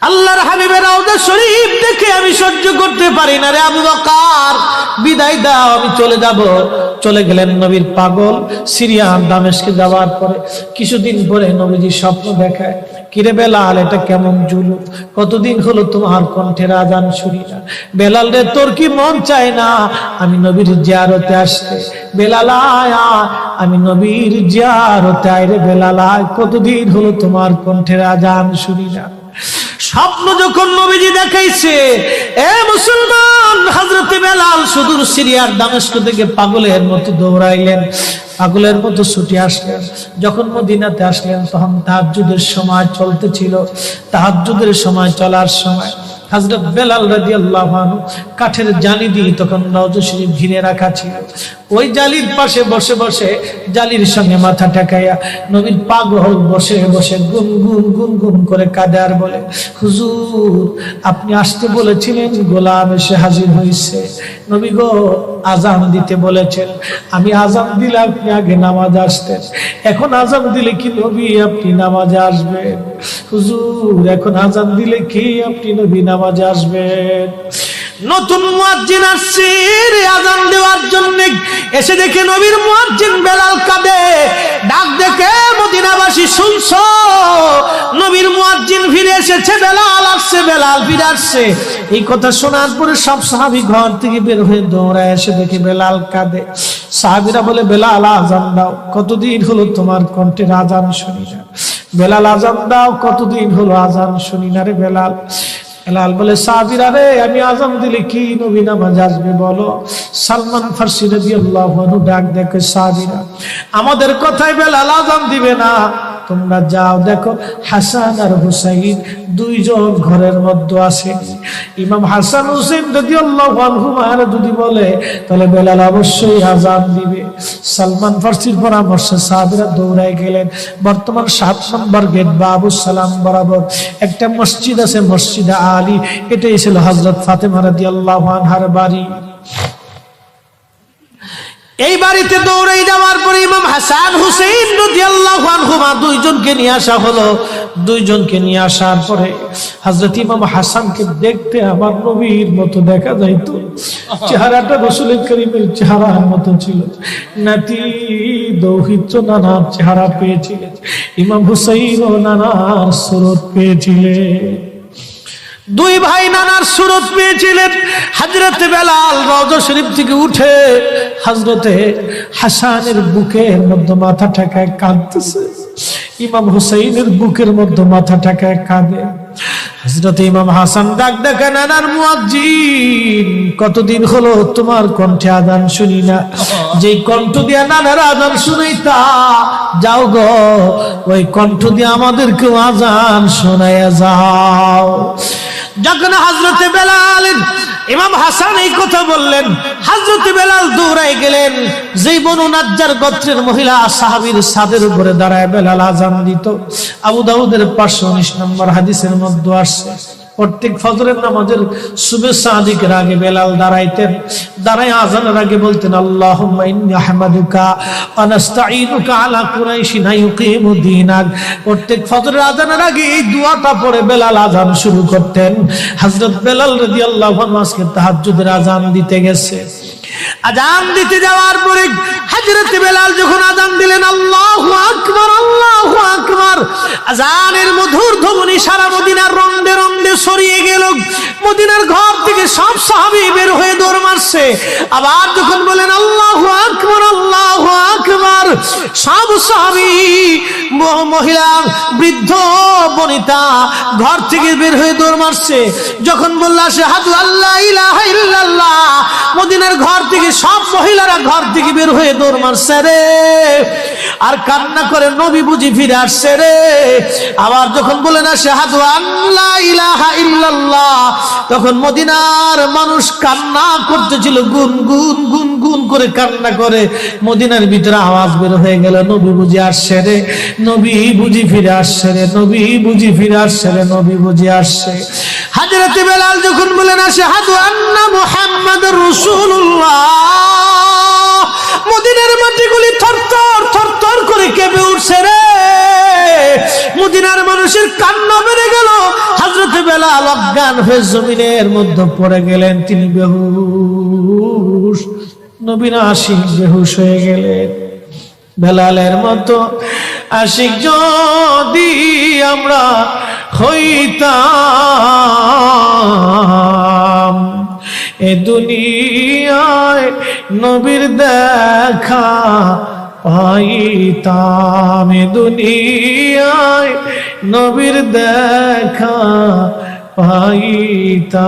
আল্লাহর হাবিবের রওজা শরীফ দেখে আমি সহ্য করতে পারি না রে আবু বকর, বিদায় দাও, আমি চলে যাব। চলে গেলেন নবীর পাগল। সিরিয়া দামেস্কে যাওয়ার পরে কিছুদিন পরে নবীজি স্বপ্ন দেখায়, কিরে বেলাল, এটা কেমন জুলুম, কতদিন হলো তোমার কণ্ঠের আজান শুনি না। বেলাল রে, তোর কি মন চায় না আমি নবীর জিয়ারতে আসতে? বেলাল আয়, আমি নবীর জিয়ারতে আয় রে বেলাল আয়, কতদিন হলো তোমার কণ্ঠের আজান শুনি না। স্বপ্ন যখন নবীজি দেখাইছে, এ মুসলমান, হযরতে বেলাল সুদূর সিরিয়ার দামেস্ক থেকে পাগলের মতো দৌড়াইলেন, পাগলের মতো ছুটে আসলেন। যখন মদিনাতে আসলেন তখন তাহাজ্জুদের সময় চলতেছিল। তাহাজ্জুদের সময় চলার সময় হযরত বেলাল রাদিয়াল্লাহু আনহু কাঠের জালি দিয়ে তখন রওজা শরীফ ঘিরে রাখা ছিল। ওই জালির পাশে বসে বসে জালির সঙ্গে মাথা ঠেকাইয়া নবীর পাগল বসে বসে গুনগুন গুনগুন করে কাঁদে আর বলে, হুজুর, আপনি আসতে বলেছিলেন, গোলাম এসে হাজির হয়েছে। নবী গো, আজান দিতে বলেছেন, আমি আজান দিলে আপনি আগে নামাজ আসতেন, এখন আজান দিলে কি নবী আপনি নামাজে আসবেন? হুজুর, এখন আজান দিলে কি আপনি নবী নামাজে আসবেন? নতুন মুয়াজ্জিন আসছে আজান দেওয়ার জন্য, এসে দেখে নবীর মুয়াজ্জিন বেলাল কাঁদে। ডাক দেখে মদিনাবাসী, শুনছো, নবীর মুয়াজ্জিন ফিরে এসেছে, বেলাল আসছে, বেলাল ফিরে আসছে। এই কথা শোনার পরে সব সাহাবী ঘর থেকে বের হয়ে দৌড়ায় এসে দেখে বেলাল কাঁদে। সাহাবীরা বলে, বেলাল আজান দাও, কতদিন হলো তোমার কণ্ঠের আজান শুনি না। বেলাল আজান দাও, কতদিন হলো আজান শুনি না রে বেলাল। বেলাল বলে, সাহাবীরা রে, আমি আজান দিলে কি নবী নামাজ আসবে বলো? সালমান ফারসি রাদিয়াল্লাহু আনহু ডাক দেখে, সাহাবীরা, আমাদের কথায় বেলাল আজান দিবে না, তোমরা যাও দেখো হাসান আর হুসাইন দুইজন ঘরের মধ্যে আছে। ইমাম হাসান হুসাইন রাদিয়াল্লাহু আনহুমা যদি বলে তাহলে বেলাল অবশ্যই আজান দিবে। সালমান ফারসির পরামর্শে সাহাবীরা দৌড়ায় গেলেন। বর্তমান 7 নম্বর গেট বাবু সালাম বরাবর একটা মসজিদ আছে, মসজিদে আলী, এটাই ছিল হযরত ফাতেমা রাদিয়াল্লাহু আনহার বাড়ি। এই বাড়িতে দৌড়ে যাওয়ার পরে ইমাম হাসান হুসাইন রাদিয়াল্লাহু আনহুমা দুইজনকে নিয়ে আসা হলো। দুইজনকে নিয়ে আসার পরে হযরত ইমাম হাসানকে দেখতে আমার নবীর মতো দেখা যাইতো, চেহারাটা রাসূল করিমের চেহারার মতো ছিল। নাতি দৌহিত্র নানার চেহারা পেয়েছিলেন, ইমাম হুসাইন ও নানার সুরত পেয়েছিলেন। দুই ভাই নানার সুরত পেয়েছিলেন। হযরতে বেলাল রওজা শরীফ থেকে উঠে হযরতে হাসানের বুকের মধ্যে মাথা ঠেকায় কাঁদতেছে, ইমাম হুসাইনের বুকের মধ্যে মাথা ঠেকায় কাঁদে। হযরত ইমাম হাসান ডাক ডাকা, নানার মুয়াজ্জিন, কতদিন হলো তোমার কণ্ঠে আযান শুনি না, যেই কণ্ঠ দিয়া নানার আযান শুনাইতা, যাও গো ওই কণ্ঠ দিয়ে আমাদেরকে আযান শোনায়া যাও। যখন হযরতে বেলাল ইমাম হাসান এই কথা বললেন, হযরতে বেলাল দৌড়ায় গেলেন। যেই বনু নাজ্জার গোত্রের মহিলা সাহাবীর ছাদের উপরে দাঁড়ায় বেলাল আযান দিত। আবু দাউদের 519 নম্বর হাদিসের মধ্যে আসছে, প্রত্যেক ফজরের নামাজের সুবহ সাদিকের আগে বেলাল দাঁড়াইতেন। দাঁড়ায় আযানের আগে বলতেন, আল্লাহুম্মা ইন্নী আহমাদুকা ওয়া নাস্তাঈনুকা আলা কুরাইশিন ইউকিমু দীনাক। প্রত্যেক ফজরের আযানের আগে এই দোয়াটা পড়ে বেলাল আযান শুরু করতেন। হযরত বেলাল রাদিয়াল্লাহু আনহু আজকে তাহাজ্জুদের আযান দিতে গেছে। আযান দিতে যাওয়ার পরে হযরত বেলাল যখন আযান দিলেন, আল্লাহু আকবার, আল্লাহু আকবার, আযানের মধুর ধ্বনি সারা মদিনার রন্ডে রন্ডে ছড়িয়ে গেল। মদিনার ঘর থেকে সব সাহাবী বের হয়ে দৌড় মারছে। আবার যখন বলেন আল্লাহু আকবার, আল্লাহু আকবার, সব সাহাবী, মহিলা, বৃদ্ধ, বনিতা ঘর থেকে বের হয়ে দৌড় মারছে। যখন বলল আশহাদু আল্লা ইলাহা ইল্লাল্লাহ, মদিনার ঘর থেকে সব মহিলারা ঘর থেকে বের হয়ে দৌড় মারছে রে, আর কান্না করে, নবী বুঝি ফিরে আসছে রে। আবার যখন বলেন আশহাদু আল্লা ইলাহা ইল্লাল্লাহ, তখন মদিনার মানুষ কান্না করতেছিল, গুনগুন গুনগুন করে কান্না করে। মদিনার ভিতরে আওয়াজ বের হয়ে গেল, নবী বুঝি আসছে রে, নবী বুঝি ফিরে আসছে রে, নবী বুঝি ফিরে আসছে রে, নবী বুঝি আসছে। হযরত বেলাল যখন বলেন আশহাদু আন্না মুহাম্মাদুর রাসূলুল্লাহ, মদিনার মাটিগুলি থরথর থরথর করে কেঁপে উঠছে রে। মদিনার মানুষের কান্না বেড়ে গেল। হযরত বেলাল অজ্ঞান হয়ে জমিনের মধ্যে পড়ে গেলেন, তিনি বেহুশ। নবীর আশিক বেহুশ হয়ে গেলেন। বেলালের মতো আশিক যদি আমরা হইতাম, এ দুনিয়ায় নবীর দেখা পাইতাম, এ দুনিয়ায় নবীর দেখা পাইতাম।